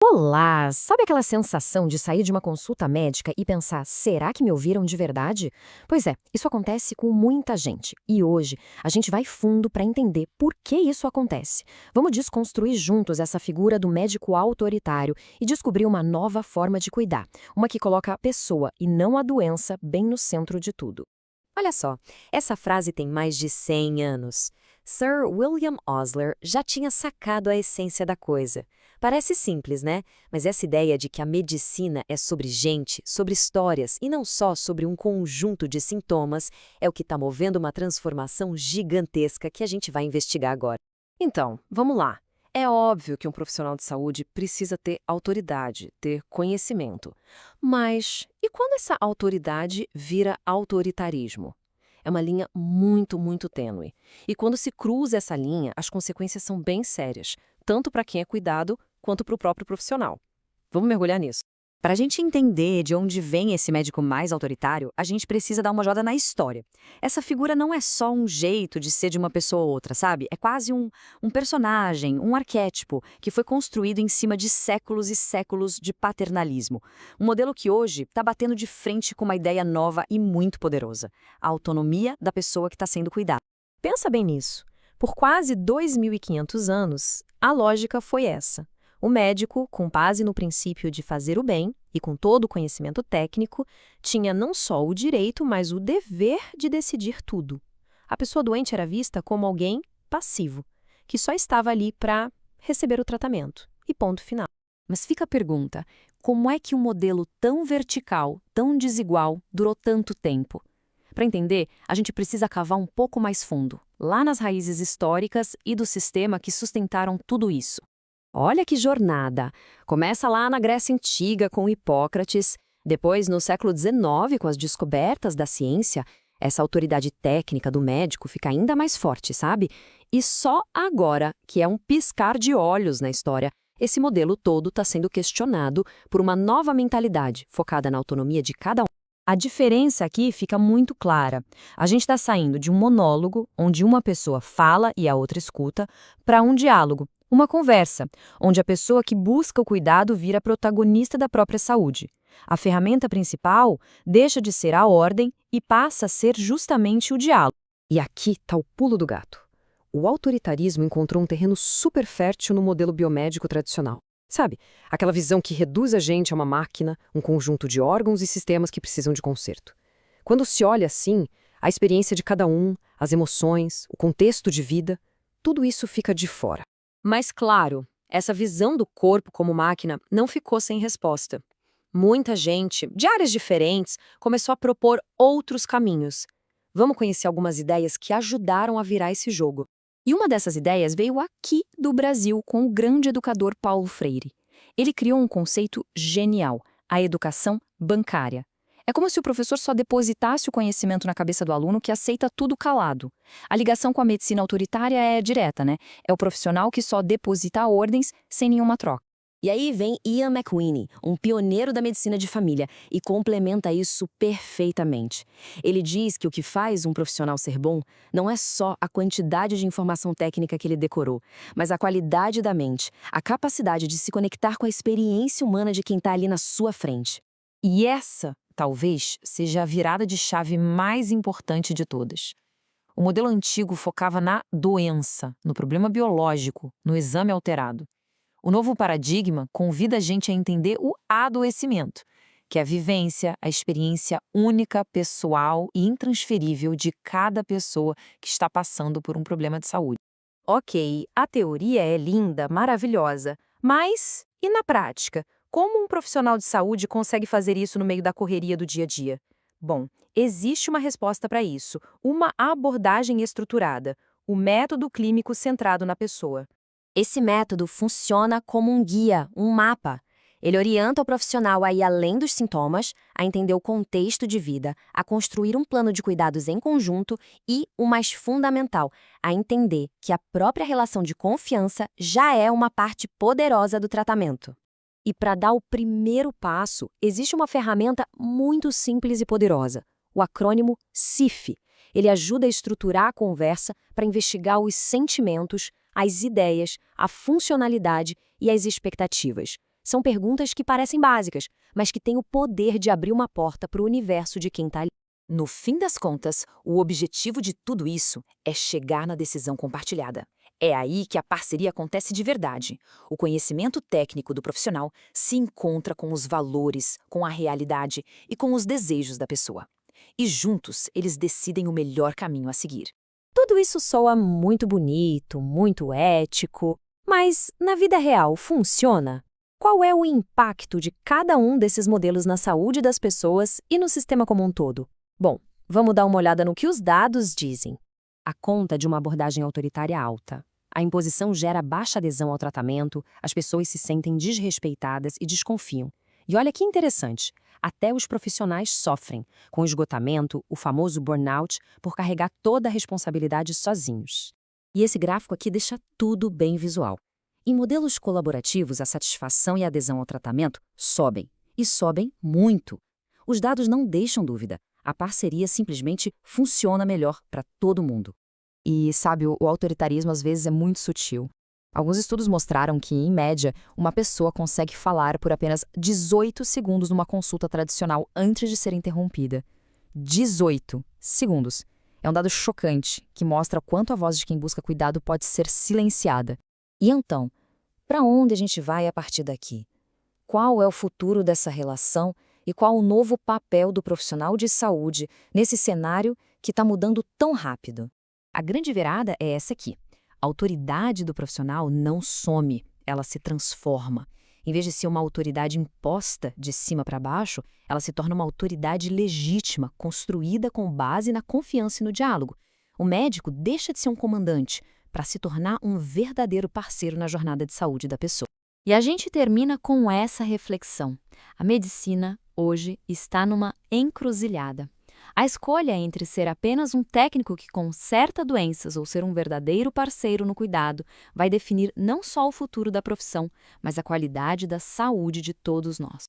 Olá! Sabe aquela sensação de sair de uma consulta médica e pensar, será que me ouviram de verdade? Pois é, isso acontece com muita gente. E hoje a gente vai fundo para entender por que isso acontece. Vamos desconstruir juntos essa figura do médico autoritário e descobrir uma nova forma de cuidar. Uma que coloca a pessoa e não a doença bem no centro de tudo. Olha só, essa frase tem mais de 100 anos. Sir William Osler já tinha sacado a essência da coisa. Parece simples, né? Mas essa ideia de que a medicina é sobre gente, sobre histórias e não só sobre um conjunto de sintomas é o que está movendo uma transformação gigantesca que a gente vai investigar agora. Então, vamos lá. É óbvio que um profissional de saúde precisa ter autoridade, ter conhecimento. Mas e quando essa autoridade vira autoritarismo? É uma linha muito tênue. E quando se cruza essa linha, as consequências são bem sérias, tanto para quem é cuidado quanto para o próprio profissional. Vamos mergulhar nisso. Para a gente entender de onde vem esse médico mais autoritário, a gente precisa dar uma olhada na história. Essa figura não é só um jeito de ser de uma pessoa ou outra, sabe? É quase um personagem, um arquétipo, que foi construído em cima de séculos e séculos de paternalismo. Um modelo que hoje está batendo de frente com uma ideia nova e muito poderosa: a autonomia da pessoa que está sendo cuidada. Pensa bem nisso. Por quase 2.500 anos, a lógica foi essa. O médico, com base no princípio de fazer o bem e com todo o conhecimento técnico, tinha não só o direito, mas o dever de decidir tudo. A pessoa doente era vista como alguém passivo, que só estava ali para receber o tratamento. E ponto final. Mas fica a pergunta: como é que um modelo tão vertical, tão desigual, durou tanto tempo? Para entender, a gente precisa cavar um pouco mais fundo, lá nas raízes históricas e do sistema que sustentaram tudo isso. Olha que jornada! Começa lá na Grécia Antiga com Hipócrates, depois no século XIX com as descobertas da ciência, essa autoridade técnica do médico fica ainda mais forte, sabe? E só agora, que é um piscar de olhos na história, esse modelo todo está sendo questionado por uma nova mentalidade focada na autonomia de cada um. A diferença aqui fica muito clara. A gente está saindo de um monólogo, onde uma pessoa fala e a outra escuta, para um diálogo, uma conversa, onde a pessoa que busca o cuidado vira protagonista da própria saúde. A ferramenta principal deixa de ser a ordem e passa a ser justamente o diálogo. E aqui está o pulo do gato. O autoritarismo encontrou um terreno super fértil no modelo biomédico tradicional. Sabe, aquela visão que reduz a gente a uma máquina, um conjunto de órgãos e sistemas que precisam de conserto. Quando se olha assim, a experiência de cada um, as emoções, o contexto de vida, tudo isso fica de fora. Mas, claro, essa visão do corpo como máquina não ficou sem resposta. Muita gente, de áreas diferentes, começou a propor outros caminhos. Vamos conhecer algumas ideias que ajudaram a virar esse jogo. E uma dessas ideias veio aqui do Brasil com o grande educador Paulo Freire. Ele criou um conceito genial: a educação bancária. É como se o professor só depositasse o conhecimento na cabeça do aluno que aceita tudo calado. A ligação com a medicina autoritária é direta, né? É o profissional que só deposita ordens sem nenhuma troca. E aí vem Ian McWhinney, um pioneiro da medicina de família, e complementa isso perfeitamente. Ele diz que o que faz um profissional ser bom não é só a quantidade de informação técnica que ele decorou, mas a qualidade da mente, a capacidade de se conectar com a experiência humana de quem está ali na sua frente. E essa, talvez, seja a virada de chave mais importante de todas. O modelo antigo focava na doença, no problema biológico, no exame alterado. O novo paradigma convida a gente a entender o adoecimento, que é a vivência, a experiência única, pessoal e intransferível de cada pessoa que está passando por um problema de saúde. Ok, a teoria é linda, maravilhosa, mas e na prática? Como um profissional de saúde consegue fazer isso no meio da correria do dia a dia? Bom, existe uma resposta para isso, uma abordagem estruturada, o método clínico centrado na pessoa. Esse método funciona como um guia, um mapa. Ele orienta o profissional a ir além dos sintomas, a entender o contexto de vida, a construir um plano de cuidados em conjunto e, o mais fundamental, a entender que a própria relação de confiança já é uma parte poderosa do tratamento. E para dar o primeiro passo, existe uma ferramenta muito simples e poderosa, o acrônimo CIF. Ele ajuda a estruturar a conversa para investigar os sentimentos, as ideias, a funcionalidade e as expectativas. São perguntas que parecem básicas, mas que têm o poder de abrir uma porta para o universo de quem está ali. No fim das contas, o objetivo de tudo isso é chegar na decisão compartilhada. É aí que a parceria acontece de verdade. O conhecimento técnico do profissional se encontra com os valores, com a realidade e com os desejos da pessoa. E juntos, eles decidem o melhor caminho a seguir. Tudo isso soa muito bonito, muito ético, mas na vida real funciona? Qual é o impacto de cada um desses modelos na saúde das pessoas e no sistema como um todo? Bom, vamos dar uma olhada no que os dados dizem. A conta de uma abordagem autoritária alta. A imposição gera baixa adesão ao tratamento, as pessoas se sentem desrespeitadas e desconfiam. E olha que interessante, até os profissionais sofrem, com o esgotamento, o famoso burnout, por carregar toda a responsabilidade sozinhos. E esse gráfico aqui deixa tudo bem visual. Em modelos colaborativos, a satisfação e a adesão ao tratamento sobem, e sobem muito. Os dados não deixam dúvida. A parceria simplesmente funciona melhor para todo mundo. E, sabe, o autoritarismo às vezes é muito sutil. Alguns estudos mostraram que, em média, uma pessoa consegue falar por apenas 18 segundos numa consulta tradicional antes de ser interrompida. 18 segundos. É um dado chocante que mostra o quanto a voz de quem busca cuidado pode ser silenciada. E então, para onde a gente vai a partir daqui? Qual é o futuro dessa relação e qual o novo papel do profissional de saúde nesse cenário que está mudando tão rápido? A grande virada é essa aqui. A autoridade do profissional não some, ela se transforma. Em vez de ser uma autoridade imposta de cima para baixo, ela se torna uma autoridade legítima, construída com base na confiança e no diálogo. O médico deixa de ser um comandante para se tornar um verdadeiro parceiro na jornada de saúde da pessoa. E a gente termina com essa reflexão. A medicina, hoje, está numa encruzilhada. A escolha entre ser apenas um técnico que conserta doenças ou ser um verdadeiro parceiro no cuidado vai definir não só o futuro da profissão, mas a qualidade da saúde de todos nós.